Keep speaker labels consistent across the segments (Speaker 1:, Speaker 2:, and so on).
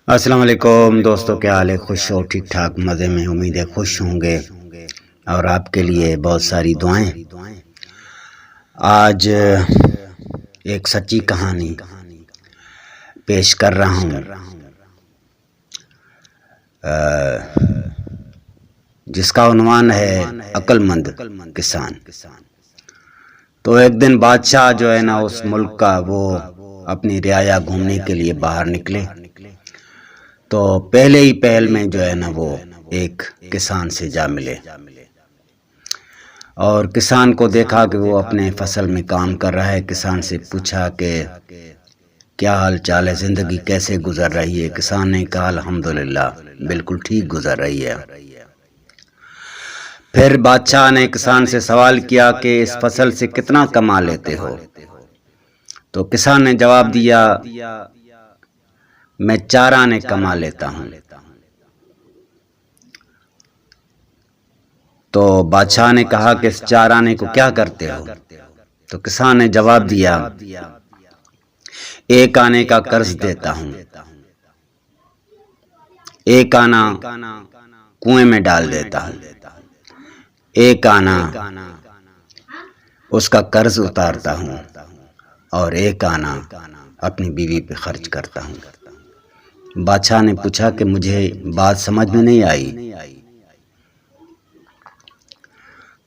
Speaker 1: السلام علیکم دوستو، کیا حال ہے؟ خوش ہو؟ ٹھیک ٹھاک مزے میں؟ امید ہے خوش ہوں گے اور آپ کے لیے بہت ساری دعائیں۔ آج ایک سچی کہانی پیش کر رہا ہوں جس کا عنوان ہے عقل مند کسان۔ تو ایک دن بادشاہ جو ہے نا اس ملک کا، وہ اپنی رعایا گھومنے کے لیے باہر نکلے تو پہلے ہی پہل میں جو ہے نا وہ ایک کسان سے جا ملے اور کسان کو دیکھا کہ وہ اپنے فصل میں کام کر رہا ہے۔ کسان سے پوچھا کہ کیا حال چال ہے، زندگی کیسے گزر رہی ہے؟ کسان نے کہا الحمدللہ بالکل ٹھیک گزر رہی ہے۔ پھر بادشاہ نے کسان سے سوال کیا کہ اس فصل سے کتنا کما لیتے ہو؟ تو کسان نے جواب دیا میں 4 آنے کما لیتا ہوں۔ تو بادشاہ نے کہا کہ اس 4 آنے کو کیا کرتے ہو؟ تو کسان نے جواب دیا 1 آنے کا قرض دیتا ہوں، 1 آنا کنویں میں ڈال دیتا ہوں، 1 آنا اس کا قرض اتارتا ہوں اور 1 آنا اپنی بیوی پہ خرچ کرتا ہوں۔ بادشاہ نے پوچھا کہ مجھے بات سمجھ میں نہیں آئی۔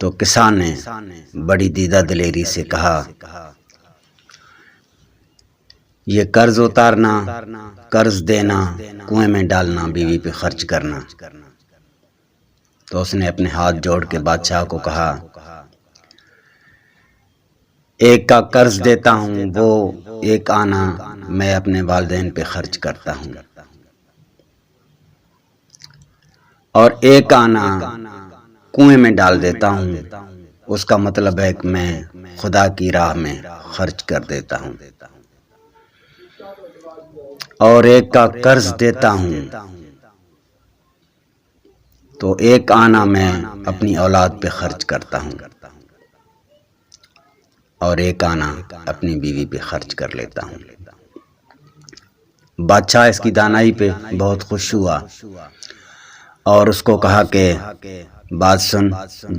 Speaker 1: تو کسان نے بڑی دیدہ دلیری سے کہا یہ قرض اتارنا، قرض دینا، کنویں میں ڈالنا، بیوی پہ خرچ کرنا۔ تو اس نے اپنے ہاتھ جوڑ کے بادشاہ کو کہا 1 کا قرض دیتا ہوں، وہ 1 آنا میں اپنے والدین پہ خرچ کرتا ہوں، اور 1 آنا کنویں میں ڈال دیتا ہوں، اس کا مطلب ہے کہ میں خدا کی راہ میں خرچ کر دیتا ہوں، اور 1 کا قرض دیتا ہوں تو 1 آنا میں اپنی اولاد پہ خرچ کرتا ہوں، اور 1 آنا اپنی بیوی پہ خرچ کر لیتا ہوں۔ بادشاہ اس کی دانائی پہ بہت خوش ہوا اور اس کو کہا کہ بات سن،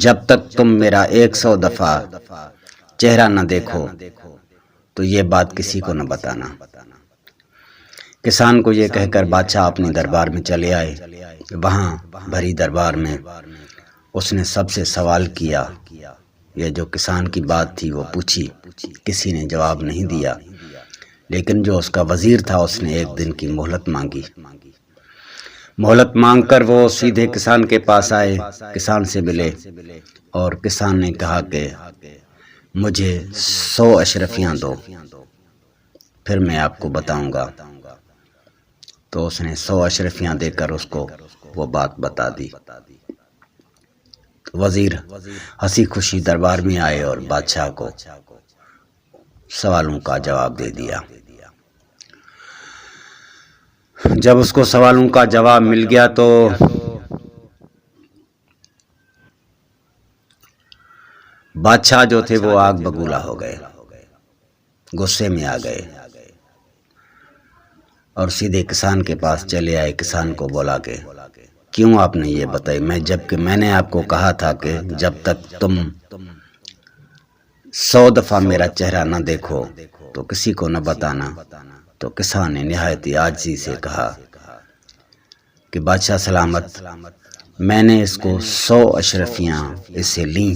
Speaker 1: جب تک تم میرا 100 دفعہ چہرہ نہ دیکھو تو یہ بات کسی کو نہ بتانا۔ کسان کو یہ کہہ کر بادشاہ اپنی دربار میں چلے آئے۔ وہاں بھری دربار میں اس نے سب سے سوال کیا، یہ جو کسان کی بات تھی وہ پوچھی، کسی نے جواب نہیں دیا، لیکن جو اس کا وزیر تھا اس نے 1 دن کی مہلت مانگی۔ مہلت مانگ کر وہ سیدھے کسان کے پاس آئے، کسان سے ملے اور کسان نے کہا کہ مجھے 100 اشرفیاں دو، پھر میں آپ کو بتاؤں گا۔ تو اس نے 100 اشرفیاں دے کر اس کو وہ بات بتا دی۔ وزیر ہنسی خوشی دربار میں آئے اور بادشاہ کو سوالوں کا جواب دے دیا۔ جب اس کو سوالوں کا جواب مل گیا تو بادشاہ جو تھے وہ آگ بگولا ہو گئے، غصے میں آ گئے اور سیدھے کسان کے پاس چلے آئے۔ کسان کو بولا کہ کیوں آپ نے یہ بتائی؟ جبکہ میں نے آپ کو کہا تھا کہ جب تک تم 100 دفعہ میرا چہرہ نہ دیکھو تو کسی کو نہ بتانا۔ تو کسان نے نہایت عاجزی سے کہا کہ بادشاہ سلامت، میں نے اس کو 100 اشرفیاں اس سے لیں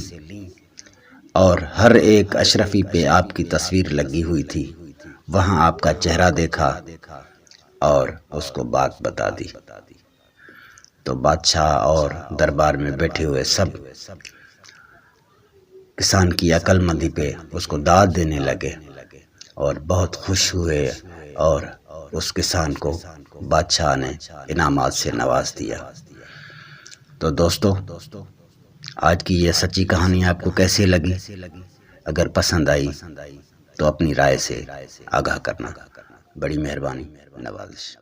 Speaker 1: اور ہر ایک اشرفی پہ آپ کی تصویر لگی ہوئی تھی، وہاں آپ کا چہرہ دیکھا اور اس کو بات بتا دی۔ تو بادشاہ اور دربار میں بیٹھے ہوئے سب کسان کی عقل مندی پہ اس کو داد دینے لگے اور بہت خوش ہوئے اور اس کسان کو بادشاہ نے انعامات سے نواز دیا۔ تو دوستو، آج کی یہ سچی کہانی آپ کو کیسی لگی؟ اگر پسند آئی تو اپنی رائے سے آگاہ کرنا، بڑی مہربانی، نوازش۔